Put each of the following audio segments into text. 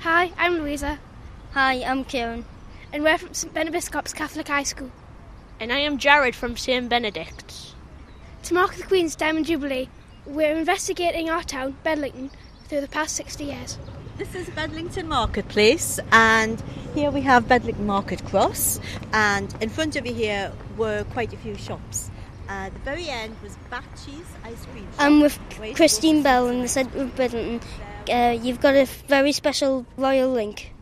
Hi, I'm Louisa. Hi, I'm Kieran. And we're from St Benedict's Catholic High School. And I am Jared from St Benedict's. To mark the Queen's Diamond Jubilee, we're investigating our town, Bedlington, through the past 60 years. This is Bedlington Marketplace, and here we have Bedlington Market Cross, and in front of you here were quite a few shops. At the very end was Batchy's Ice Cream Shop. I'm with Christine Bell in the centre of Bedlington. You've got a very special royal link.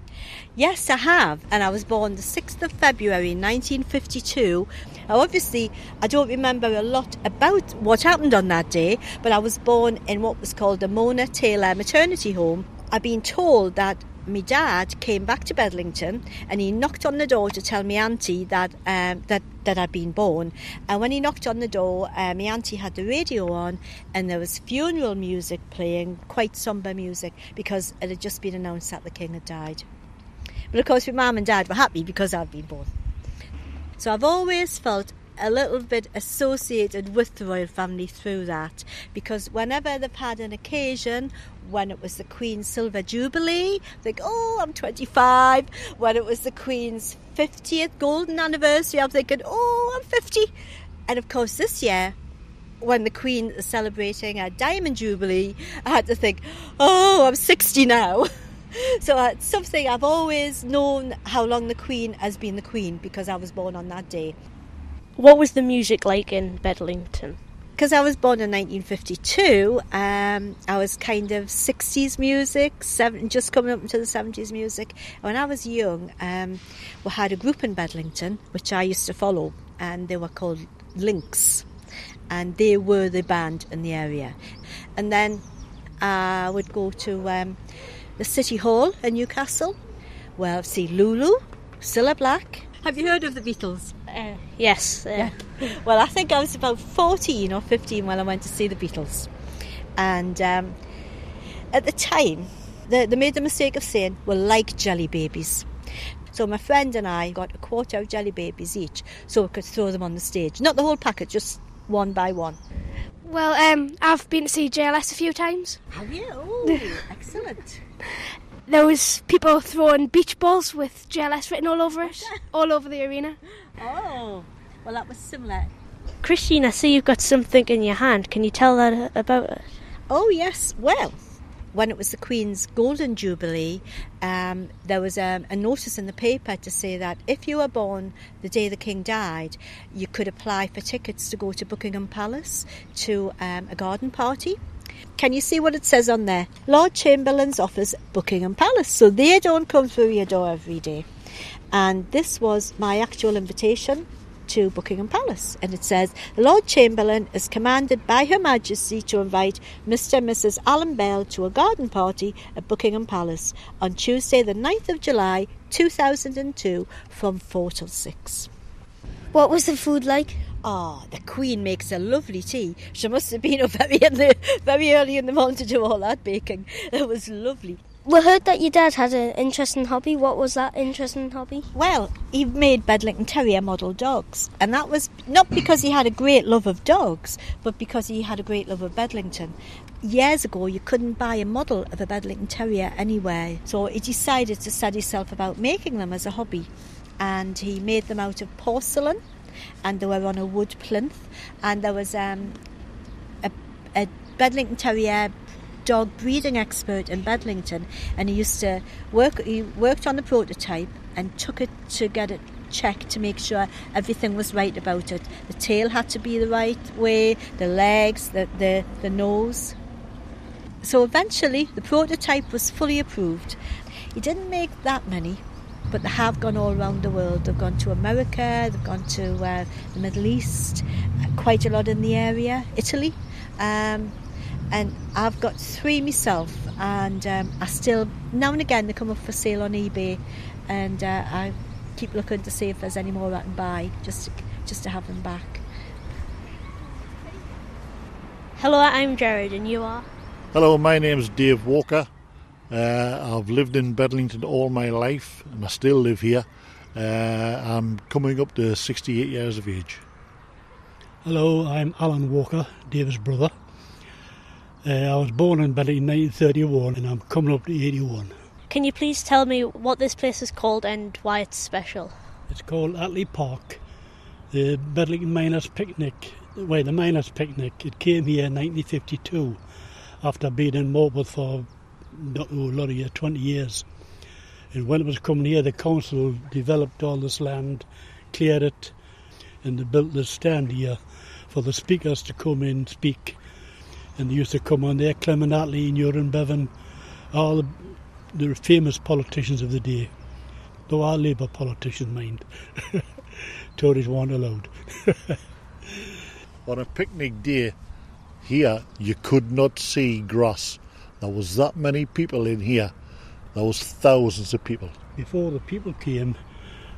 Yes, I have, and I was born the 6th of February 1952. Now, obviously, I don't remember a lot about what happened on that day, but I was born in what was called the Mona Taylor maternity home. I've been told that my dad came back to Bedlington and he knocked on the door to tell my auntie that I'd been born. And when he knocked on the door, my auntie had the radio on and there was funeral music playing, quite sombre music, because it had just been announced that the king had died. But of course my mum and dad were happy because I'd been born. So I've always felt a little bit associated with the royal family through that, because whenever they've had an occasion, when it was the Queen's Silver Jubilee, like, oh, I'm 25. When it was the Queen's 50th golden anniversary, I'm thinking, oh, I'm 50. And of course this year, when the Queen is celebrating her Diamond Jubilee, I had to think, oh, I'm 60 now. So it's something I've always known, how long the Queen has been the Queen, because I was born on that day. What was the music like in Bedlington? Because I was born in 1952, I was kind of 60s music, just coming up into the 70s music. When I was young, we had a group in Bedlington, which I used to follow, and they were called Lynx, and they were the band in the area. And then I would go to the City Hall in Newcastle, well, see Lulu, Cilla Black. Have you heard of the Beatles? Yes. Yeah. Well, I think I was about 14 or 15 when I went to see the Beatles. And at the time, they made the mistake of saying, we're like jelly babies. So my friend and I got a quarter of jelly babies each so we could throw them on the stage. Not the whole packet, just one by one. Well, I've been to see JLS a few times. Have you? Oh, excellent. There was people throwing beach balls with JLS written all over it, all over the arena. Oh, well, that was similar. Christine, I see you've got something in your hand. Can you tell that about it? Oh, yes. Well, when it was the Queen's Golden Jubilee, there was a notice in the paper to say that if you were born the day the King died, you could apply for tickets to go to Buckingham Palace to a garden party. Can you see what it says on there? Lord Chamberlain's office, Buckingham Palace. So they don't come through your door every day. And this was my actual invitation to Buckingham Palace. And it says, the Lord Chamberlain is commanded by Her Majesty to invite Mr. and Mrs. Alan Bell to a garden party at Buckingham Palace on Tuesday the 9th of July 2002 from 4 till 6. What was the food like? Oh, the Queen makes a lovely tea. She must have been up very early in the morning to do all that baking. It was lovely. We heard that your dad had an interesting hobby. What was that interesting hobby? Well, he made Bedlington Terrier model dogs. And that was not because he had a great love of dogs, but because he had a great love of Bedlington. Years ago, you couldn't buy a model of a Bedlington Terrier anywhere. So he decided to set himself about making them as a hobby. And he made them out of porcelain, and they were on a wood plinth, and there was a Bedlington Terrier dog breeding expert in Bedlington, and he worked on the prototype and took it to get it checked to make sure everything was right about it. The tail had to be the right way, the legs, the nose. So eventually the prototype was fully approved. He didn't make that many, but they have gone all around the world. They've gone to America, they've gone to the Middle East, quite a lot in the area, Italy. And I've got 3 myself, and I still, now and again, they come up for sale on eBay, and I keep looking to see if there's any more I can buy, just to have them back. Hello, I'm Jared, and you are? Hello, my name's Dave Walker. I've lived in Bedlington all my life, and I still live here. I'm coming up to 68 years of age. Hello, I'm Alan Walker, Dave's brother. I was born in Bedlington in 1931, and I'm coming up to 81. Can you please tell me what this place is called and why it's special? It's called Atley Park, the Bedlington Miners' Picnic. Well, the Miners' Picnic. It came here in 1952 after being in Morpeth for a lot of years, 20 years. And when it was coming here, the council developed all this land, cleared it, and they built this stand here for the speakers to come in and speak. And they used to come on there, Clement Attlee and Euron Bevan, all the famous politicians of the day. Though our Labour politicians, mind. Tories weren't allowed. On a picnic day here, you could not see grass. There was that many people in here. There was thousands of people. Before the people came,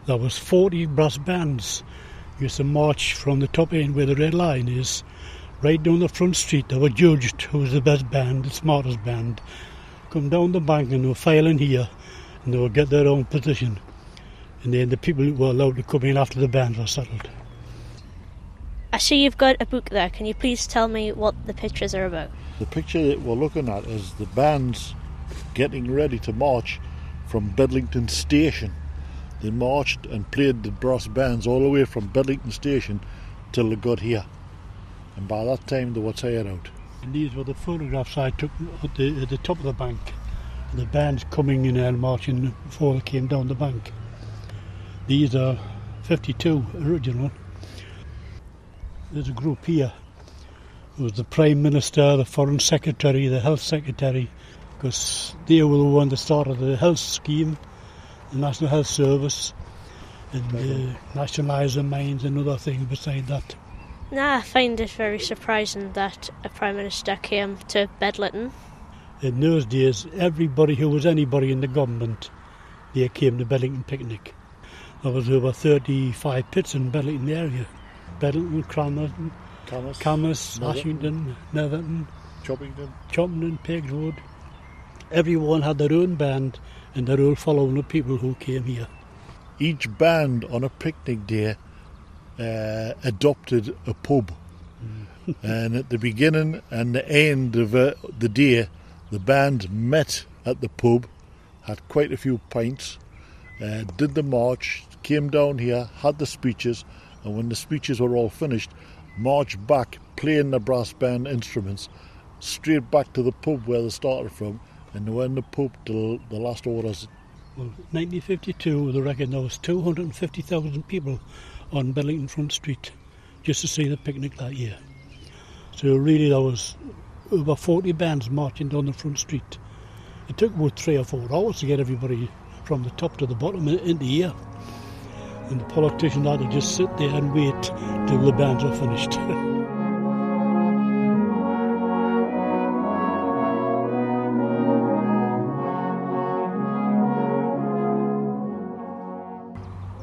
there was 40 brass bands. Used to march from the top end where the red line is, right down the front street. They were judged who was the best band, the smartest band. Come down the bank and they were filing here, and they would get their own position. And then the people were allowed to come in after the bands were settled. I see you've got a book there. Can you please tell me what the pictures are about? The picture that we're looking at is the bands getting ready to march from Bedlington Station. They marched and played the brass bands all the way from Bedlington Station till they got here. And by that time they were tired out. And these were the photographs I took at the top of the bank. The bands coming in and marching before they came down the bank. These are 52 original. There's a group here. It was the Prime Minister, the Foreign Secretary, the Health Secretary, because they were the one that started the health scheme, the National Health Service, and nationalise the mines and other things beside that. Nah, I find it very surprising that a Prime Minister came to Bedlington. In those days, everybody who was anybody in the government, they came to Bedlington Picnic. There was over 35 pits in Bedlington area. Bedlington, Camas, Ashington, Netherton, Choppington, Pigswood. Everyone had their own band and their own following of people who came here. Each band on a picnic day adopted a pub. And at the beginning and the end of the day, the band met at the pub, had quite a few pints, did the march, came down here, had the speeches, and when the speeches were all finished, marched back, playing the brass band instruments, straight back to the pub where they started from, and they were in the pub till the last orders. Well, 1952, they reckon there was 250,000 people on Bedlington Front Street just to see the picnic that year. So really there was over 40 bands marching down the front street. It took about 3 or 4 hours to get everybody from the top to the bottom into here. And the politicians had to just sit there and wait till the bands were finished.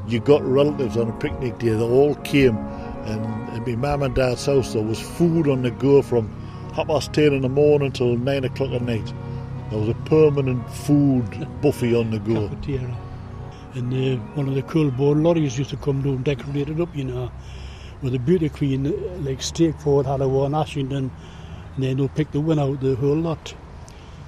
You got relatives on a picnic day, they all came, and at my mum and dad's house there was food on the go from 10:30 in the morning till 9 o'clock at night. There was a permanent food buffet on the go. Cafeteria. And one of the coal-borne lorries used to come down and decorate it up, you know, with the beauty queen, like Stakeford had a one, Ashington, and then they'll pick the winner out the whole lot.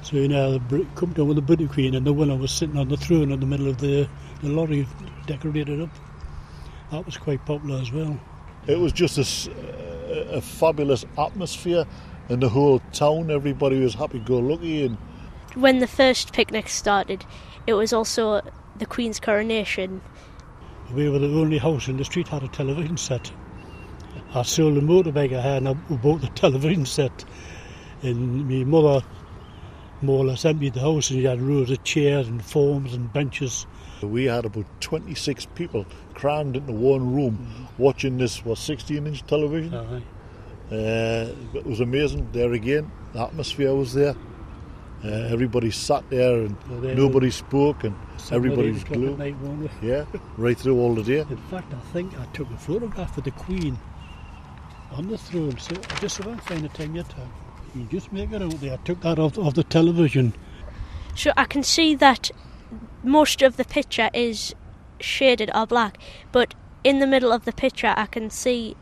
So, you know, they come down with the beauty queen and the winner was sitting on the throne in the middle of the lorry, decorated up. That was quite popular as well. It was just a fabulous atmosphere in the whole town. Everybody was happy-go-lucky. And when the first picnic started, it was also the Queen's coronation. We were the only house in the street had a television set. I sold the motorbike I had and I bought the television set. And my mother more or less emptied the house and she had rows of chairs and forms and benches. We had about 26 people crammed into one room watching this 16-inch television. It was amazing. There again, the atmosphere was there. Everybody sat there and nobody spoke and everybody was glued. Yeah, right through all the day. In fact, I think I took a photograph of the Queen on the throne. So I just about find the time yet. You just make it out there. I took that off the television. So I can see that most of the picture is shaded or black, but in the middle of the picture I can see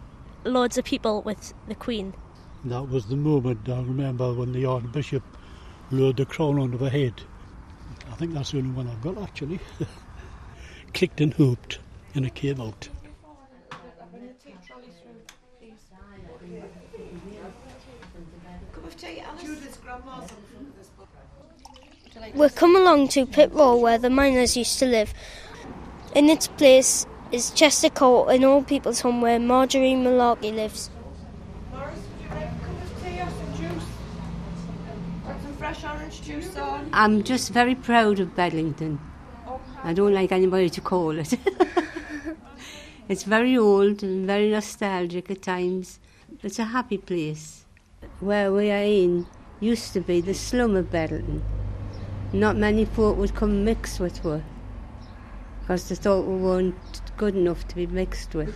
loads of people with the Queen. That was the moment I remember when the Archbishop lowered the crown onto her head. I think that's the only one I've got, actually. Clicked and hooped, and it came out. We're come along to Pit Row where the miners used to live. In its place is Chester Court, an old people's home where Marjorie Malarkey lives. Morris, would you like a cup of tea or some juice? Got some fresh orange juice on? I'm just very proud of Bedlington. I don't like anybody to call it. It's very old and very nostalgic at times. It's a happy place. Where we are in used to be the slum of Bedlington. Not many folk would come mixed with her because they thought we weren't good enough to be mixed with.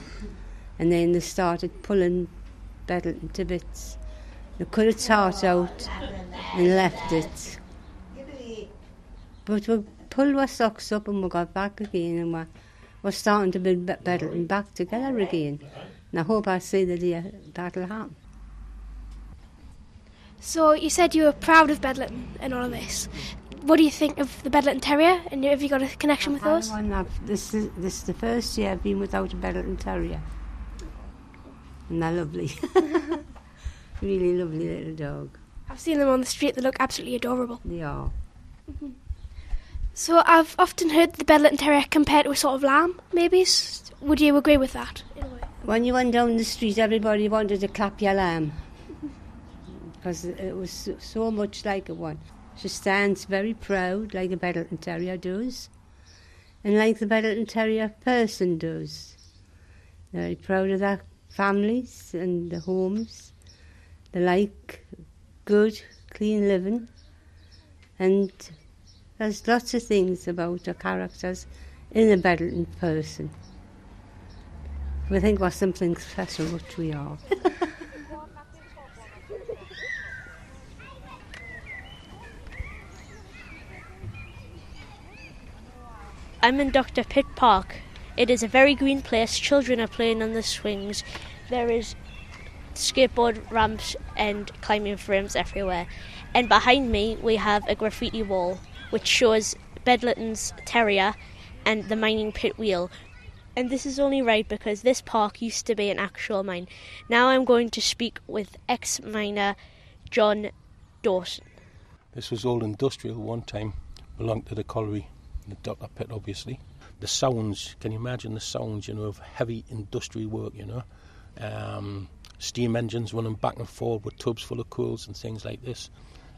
And then they started pulling Bedlington to bits. They cut its heart out and left it. But we pulled our socks up and we got back again, and we're starting to build Bedlington back together again. And I hope I see the day that'll happen. So you said you were proud of Bedlington and all of this. What do you think of the Bedlington Terrier, and have you got a connection with those? This is the first year I've been without a Bedlington Terrier. And they're lovely. Really lovely little dog. I've seen them on the street, they look absolutely adorable. They are. Mm-hmm. So I've often heard the Bedlington Terrier compared to a sort of lamb, maybe. Would you agree with that? In a way? When you went down the street, everybody wanted to clap your lamb. Because it was so much like a one. She stands very proud, like a Bedlington Terrier does, and like the Bedlington Terrier person does. They're very proud of their families and their homes. They like good, clean living, and there's lots of things about the characters in a Bedlington person. We think we're something special, which we are. I'm in Dr. Pitt Park. It is a very green place. Children are playing on the swings. There is skateboard ramps and climbing frames everywhere. And behind me we have a graffiti wall which shows Bedlington's terrier and the mining pit wheel. And this is only right because this park used to be an actual mine. Now I'm going to speak with ex-miner John Dawson. This was all industrial one time, belonged to the colliery. The Dr. Pit, obviously. The sounds, can you imagine the sounds, of heavy industrial work, steam engines running back and forth with tubs full of coals and things like this.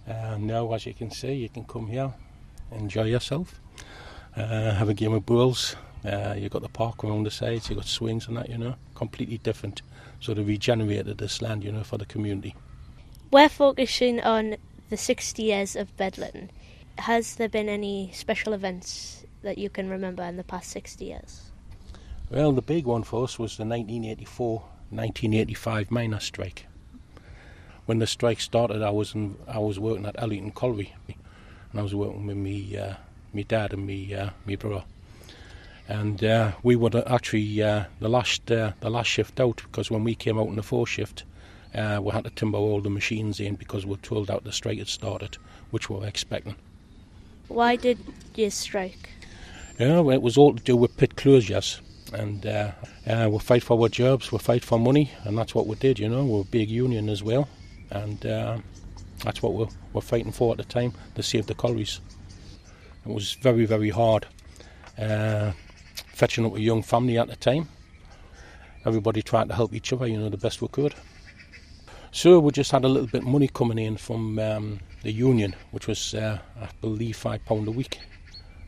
Now, as you can see, you can come here, enjoy yourself, have a game of bowls. You've got the park around the sides, you've got swings and that, completely different. So they regenerated this land, for the community. We're focusing on the 60 years of Bedlington. Has there been any special events that you can remember in the past 60 years? Well, the big one for us was the 1984-1985 miners' strike. When the strike started, I was working at Bedlington Colliery, and I was working with me dad and me brother. And we were actually the last shift out, because when we came out in the fourth shift, we had to timber all the machines in because we were told out the strike had started, which we were expecting. Why did you strike? Well, it was all to do with pit closures, and we fight for our jobs, we fight for money, and that's what we did. We're a big union as well, and that's what we're fighting for at the time, to save the collieries. It was very, very hard, fetching up a young family at the time. Everybody tried to help each other, the best we could. So we just had a little bit of money coming in from the union, which was, I believe, £5 a week.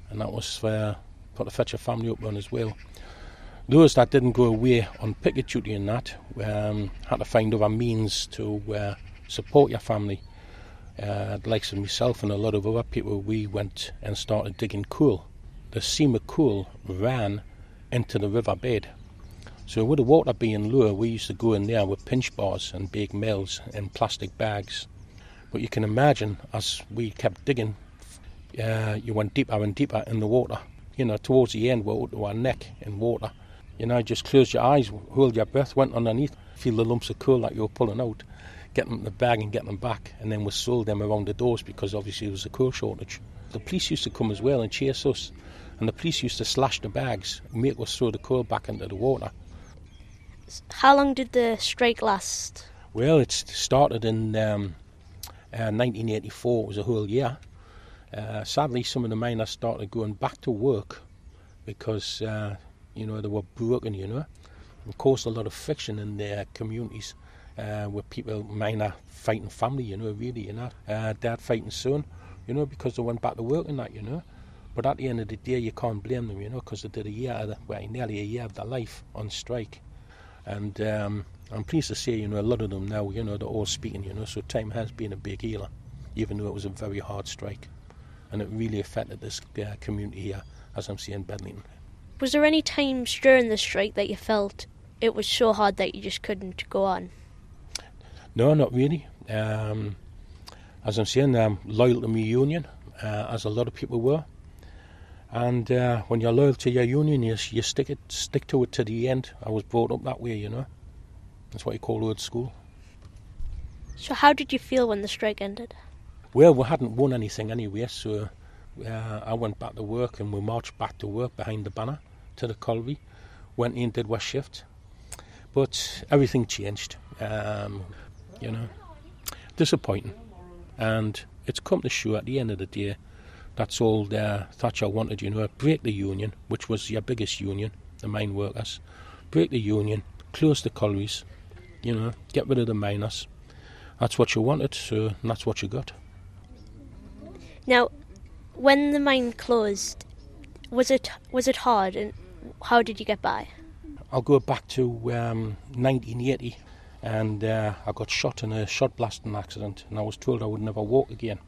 And that was to fetch a family up on as well. Those that didn't go away on picket duty and that had to find other means to support your family. The likes of myself and a lot of other people, we went and started digging coal. The seam of coal ran into the river bed. So with the water being low, we used to go in there with pinch bars and big mills and plastic bags. But you can imagine, as we kept digging, you went deeper and deeper in the water. Towards the end, we're up to our neck in water. Just close your eyes, hold your breath, went underneath, feel the lumps of coal that you were pulling out, get them in the bag and get them back. And then we sold them around the doors because obviously there was a coal shortage. The police used to come as well and chase us, and the police used to slash the bags, make us throw the coal back into the water. How long did the strike last? Well, it started in 1984. It was a whole year. Sadly, some of the miners started going back to work because, they were broken, and caused a lot of friction in their communities with people, miner fighting family, really, dad fighting son, because they went back to work and that, But at the end of the day, you can't blame them, because they did nearly a year of their life on strike. And I'm pleased to say, a lot of them now, they're all speaking, so time has been a big healer, even though it was a very hard strike. And it really affected this community here, as I'm seeing Bedlington. Was there any times during the strike that you felt it was so hard that you just couldn't go on? No, not really. As I'm saying, I'm loyal to my union, as a lot of people were. And when you're loyal to your union, you stick to it to the end. I was brought up that way, That's what you call old school. So how did you feel when the strike ended? Well, we hadn't won anything anyway, so I went back to work and we marched back to work behind the banner to the colliery, went in, did our shift. But everything changed, disappointing. And it's come to show at the end of the day, that's all Thatcher wanted, break the union, which was your biggest union, the mine workers. Break the union, close the collieries, get rid of the miners. That's what you wanted, so that's what you got. Now, when the mine closed, was it hard, and how did you get by? I'll go back to 1980, and I got shot in a shot blasting accident, and I was told I would never walk again.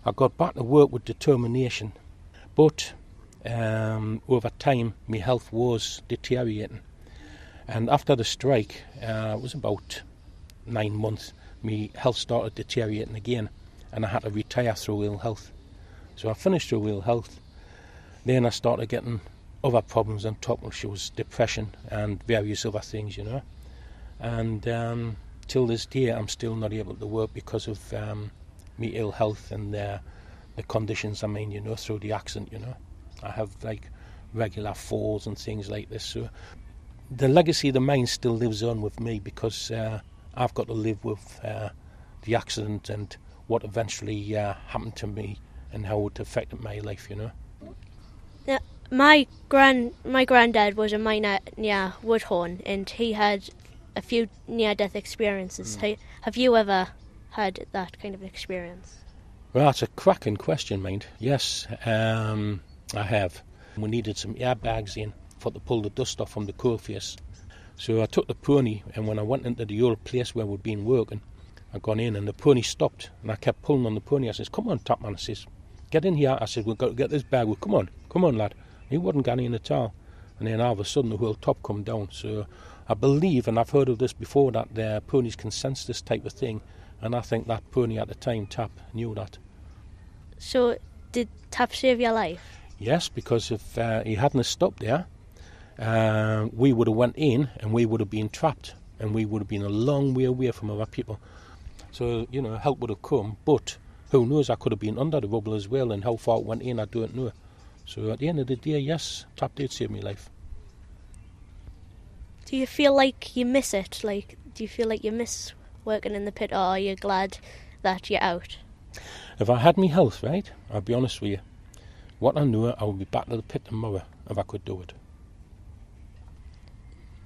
I got back to work with determination, but over time my health was deteriorating. And after the strike, it was about 9 months, my health started deteriorating again, and I had to retire through ill health. So I finished through ill health. Then I started getting other problems on top, which was depression and various other things, And till this day, I'm still not able to work because of my ill health and the conditions I'm in, through the accident, I have regular falls and things like this. So the legacy of the mine still lives on with me because I've got to live with the accident and what eventually happened to me and how it affected my life, Now, my granddad was a miner near Woodhorn, and he had a few near-death experiences. Have you ever had that kind of experience? Well, that's a cracking question, mind. Yes, I have. We needed some airbags in to pull the dust off from the coal face. So I took the pony, and when I went into the old place where we'd been working, I gone in and the pony stopped, and I kept pulling on the pony. I says, "Come on, top man," I says, "get in here." I said, "We've got to get this bag. Well, come on, lad." He wouldn't get in at all. And then all of a sudden the whole top come down. So I believe, and I've heard of this before, that the ponies can sense this type of thing, and I think that pony at the time, Tap, knew that. So did Tap save your life? Yes, because if he hadn't stopped there, we would have went in and we would have been trapped, and we would have been a long way away from other people. So, help would have come, but who knows, I could have been under the rubble as well, and how far it went in, I don't know. So at the end of the day, yes, Tap did save my life. Do you feel like you miss it? Do you feel like you miss working in the pit, or are you glad that you're out? If I had my health right, I'll be honest with you, what I know, I would be back to the pit tomorrow if I could do it.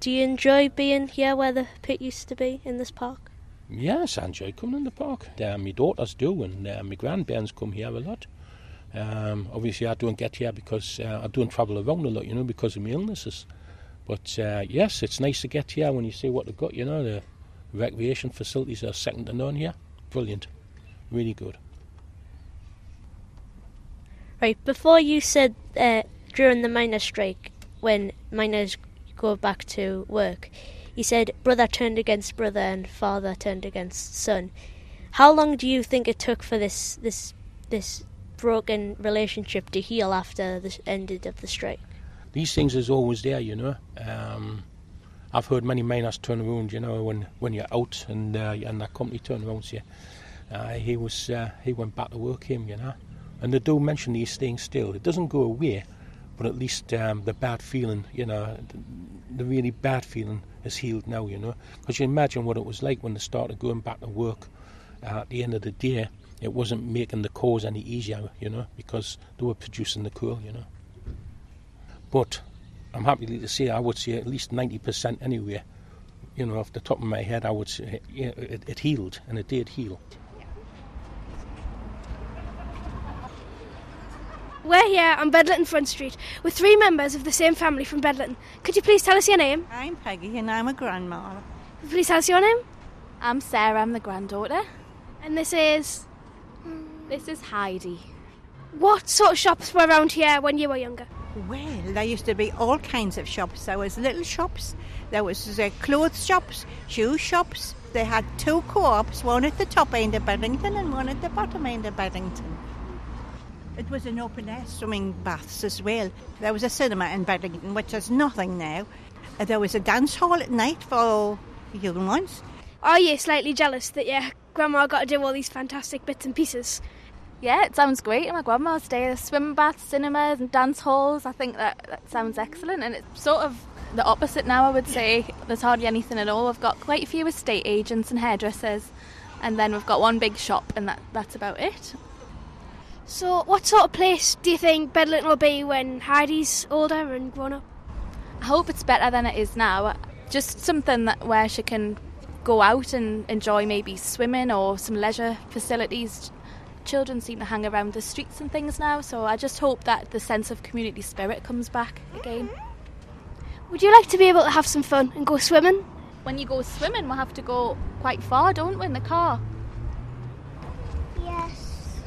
Do you enjoy being here where the pit used to be, in this park? Yes, I enjoy coming in the park. My daughters do, and my grandparents come here a lot. Obviously, I don't get here because I don't travel around a lot, because of my illnesses. But yes, it's nice to get here when you see what they've got, the recreation facilities are second to none here. Brilliant. Really good. Right, before you said during the miners' strike, when miners go back to work, you said brother turned against brother and father turned against son. How long do you think it took for this broken relationship to heal after the ended of the strike? These things is always there, I've heard many miners turn around, when you're out and that company turn around and say, he went back to work him, And they do mention these things still. It doesn't go away, but at least the bad feeling, the really bad feeling is healed now, Because you imagine what it was like when they started going back to work at the end of the day. It wasn't making the cause any easier, because they were producing the coal, But I'm happy to say, I would say at least 90% anyway. Off the top of my head, I would say it healed, and it did heal. We're here on Bedlington Front Street with 3 members of the same family from Bedlington. Could you please tell us your name? I'm Peggy and I'm a grandma. Please tell us your name. I'm Sarah, I'm the granddaughter. And this is Heidi. What sort of shops were around here when you were younger? Well, there used to be all kinds of shops. There was little shops, there was clothes shops, shoe shops. They had 2 co-ops, one at the top end of Bedlington and one at the bottom end of Bedlington. It was an open-air swimming baths as well. There was a cinema in Bedlington, which is nothing now. There was a dance hall at night for young ones. Are you slightly jealous that your grandma got to do all these fantastic bits and pieces? Yeah, it sounds great. And my grandma's day, swim baths, cinemas and dance halls. I think that sounds excellent. And it's sort of the opposite now, I would say. There's hardly anything at all. We've got quite a few estate agents and hairdressers. And then we've got one big shop and that's about it. So what sort of place do you think Bedlington will be when Heidi's older and grown up? I hope it's better than it is now. Just something where she can go out and enjoy maybe swimming or some leisure facilities. Children seem to hang around the streets and things now, so I just hope that the sense of community spirit comes back again. Would you like to be able to have some fun and go swimming? When you go swimming, we'll have to go quite far, don't we, in the car? Yes.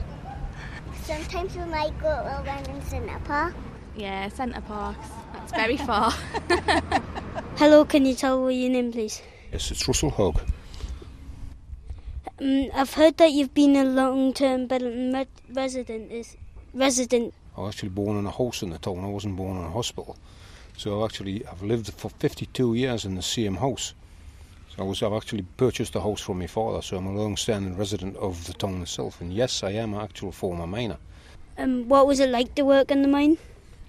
Sometimes we might go to a run in Centre Park. Yeah, Centre Parks. That's very far. Hello, can you tell your name, please? Yes, it's Russell Hogg. I've heard that you've been a long-term Bedlington resident. I was actually born in a house in the town. I wasn't born in a hospital. So I've lived for 52 years in the same house. So I've actually purchased the house from my father, so I'm a long-standing resident of the town itself. And yes, I am an actual former miner. What was it like to work in the mine?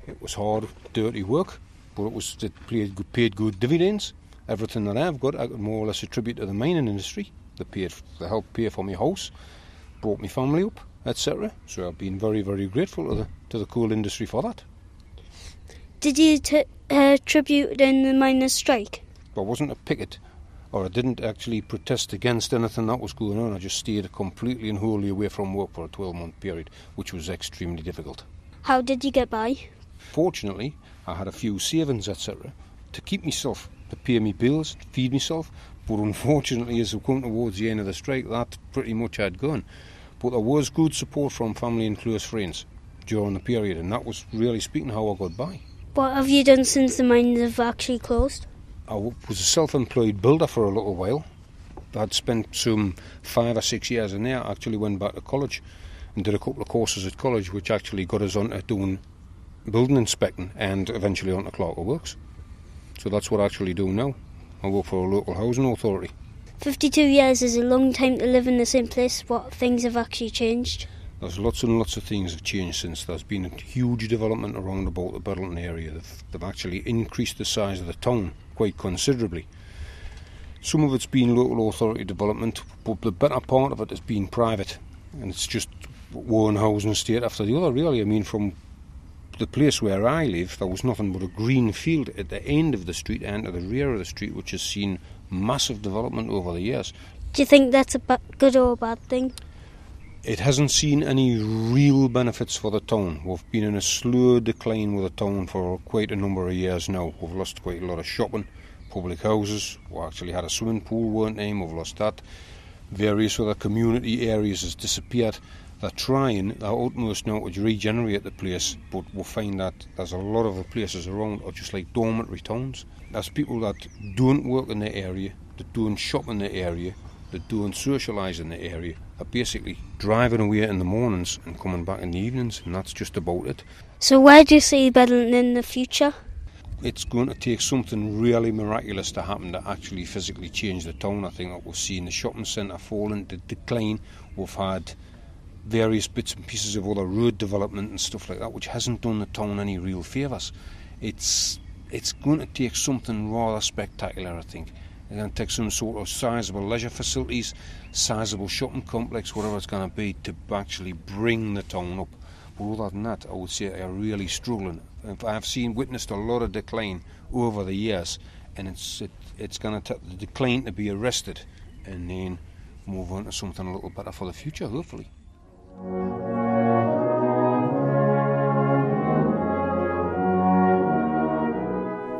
It was hard, dirty work, but it paid good dividends. Everything that I've got, I could more or less attribute to the mining industry. They helped pay for my house, brought my family up, etc. So I've been very, very grateful to the coal industry for that. Did you tribute in the miners' strike? I wasn't a picket, or I didn't actually protest against anything that was going on. I just stayed completely and wholly away from work for a 12-month period, which was extremely difficult. How did you get by? Fortunately, I had a few savings, etc., to keep myself, to pay me bills, to feed myself. But unfortunately, as we come towards the end of the strike, that pretty much had gone. But there was good support from family and close friends during the period, and that was really speaking how I got by. What have you done since the mines have actually closed? I was a self-employed builder for a little while. I'd spent some 5 or 6 years in there. I actually went back to college and did a couple of courses at college, which actually got us onto doing building inspecting and eventually onto clerk of works. So that's what I actually do now. I work for a local housing authority. 52 years is a long time to live in the same place. What things have actually changed? There's lots and lots of things have changed since. There's been a huge development around about the Bedlington area. They've actually increased the size of the town quite considerably. Some of it's been local authority development, but the better part of it has been private. And it's just one housing estate after the other, really. I mean, from the place where I live, there was nothing but a green field at the end of the street and at the rear of the street, which has seen massive development over the years. Do you think that's a good or a bad thing? It hasn't seen any real benefits for the town. We've been in a slow decline with the town for quite a number of years now. We've lost quite a lot of shopping, public houses. We actually had a swimming pool one time, we've lost that. Various other community areas has disappeared. They're trying their utmost now to regenerate the place, but we'll find that there's a lot of the places around are just like dormitory towns. There's people that don't work in the area, that don't shop in the area, that don't socialise in the area, are basically driving away in the mornings and coming back in the evenings, and that's just about it. So where do you see Bedlington in the future? It's going to take something really miraculous to happen to actually physically change the town. I think that we've seen the shopping centre fall into decline. We've had various bits and pieces of other road development and stuff like that, which hasn't done the town any real favours. It's going to take something rather spectacular, I think. They're going to take some sort of sizable leisure facilities, sizable shopping complex, whatever it's going to be, to actually bring the town up. But other than that, I would say they're really struggling. I've witnessed a lot of decline over the years, and it's going to take the decline to be arrested and then move on to something a little better for the future, hopefully.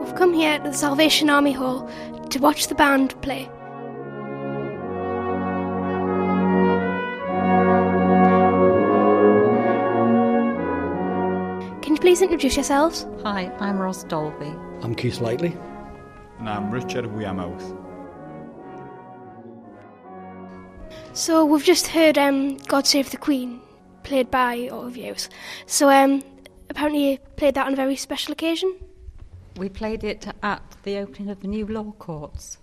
We've come here to the Salvation Army Hall to watch the band play. Can you please introduce yourselves? Hi, I'm Ross Dolby. I'm Keith Lightly. And I'm Richard Wearmouth. So we've just heard God Save the Queen, played by all of you. So apparently you played that on a very special occasion? We played it at the opening of the new law courts,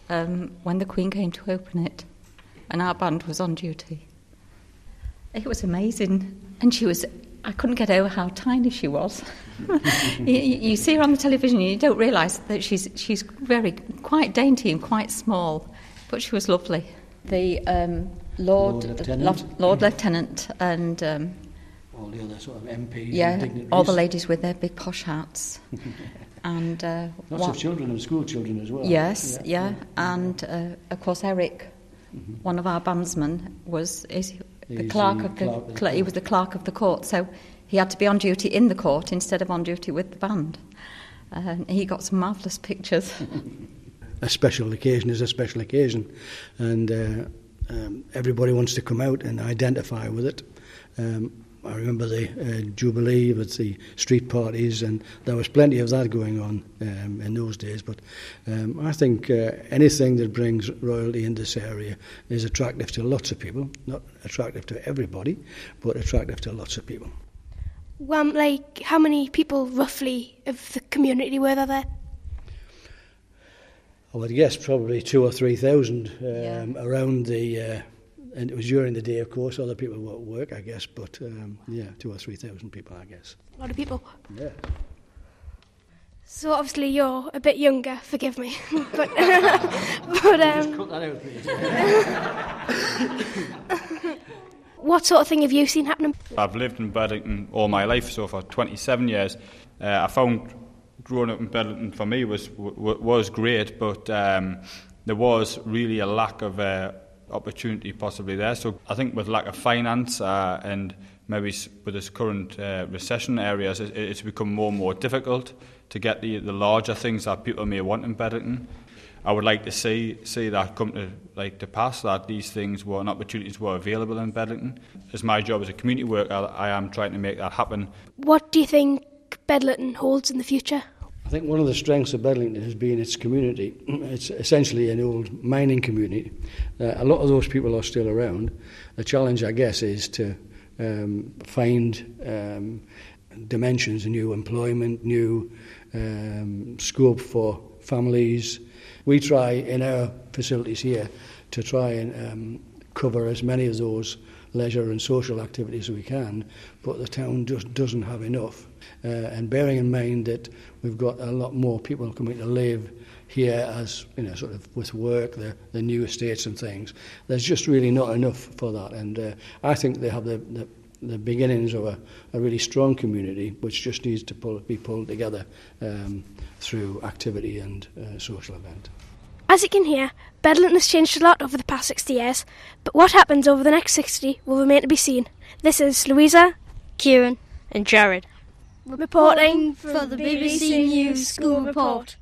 when the Queen came to open it, and our band was on duty. It was amazing, and I couldn't get over how tiny she was. You see her on the television and you don't realise that she's quite dainty and quite small, but she was lovely. The Lord Lieutenant and all the other sort of MPs yeah, and dignitaries. all the ladies with their big posh hats. And lots of children and school children as well. Yes, yeah. And of course Eric, one of our bandsmen, he was the clerk of the court, so he had to be on duty in the court instead of on duty with the band. He got some marvellous pictures. A special occasion is a special occasion, and everybody wants to come out and identify with it. I remember the Jubilee with the street parties, and there was plenty of that going on in those days. But I think anything that brings royalty in this area is attractive to lots of people. Not attractive to everybody, but attractive to lots of people. Well, how many people roughly of the community were there? I would guess probably 2,000 or 3,000 around the... and it was during the day, of course. Other people were at work, I guess, but 2,000 or 3,000 people, I guess. A lot of people. Yeah. So obviously you're a bit younger, forgive me, but Just cut that out, please. What sort of thing have you seen happening? I've lived in Bedlington all my life, so for 27 years. I found growing up in Bedlington for me was great, but there was really a lack of opportunity possibly there. So I think with lack of finance and maybe with this current recession areas, it's become more and more difficult to get the larger things that people may want in Bedlington. I would like to see that come to pass, that these things and opportunities were available in Bedlington. As my job as a community worker, I am trying to make that happen. What do you think Bedlington holds in the future? I think one of the strengths of Bedlington has been its community. It's essentially an old mining community. A lot of those people are still around. The challenge, I guess, is to find dimensions, new employment, new scope for families. We try in our facilities here to try and cover as many of those leisure and social activities as we can, but the town just doesn't have enough. And bearing in mind that we've got a lot more people coming to live here as, sort of with work, the new estates and things, there's just really not enough for that. And I think they have the beginnings of a really strong community which just needs to be pulled together through activity and social event. As you can hear, Bedlington has changed a lot over the past 60 years, but what happens over the next 60 will remain to be seen. This is Louisa, Kieran and Jared reporting for the BBC News School Report.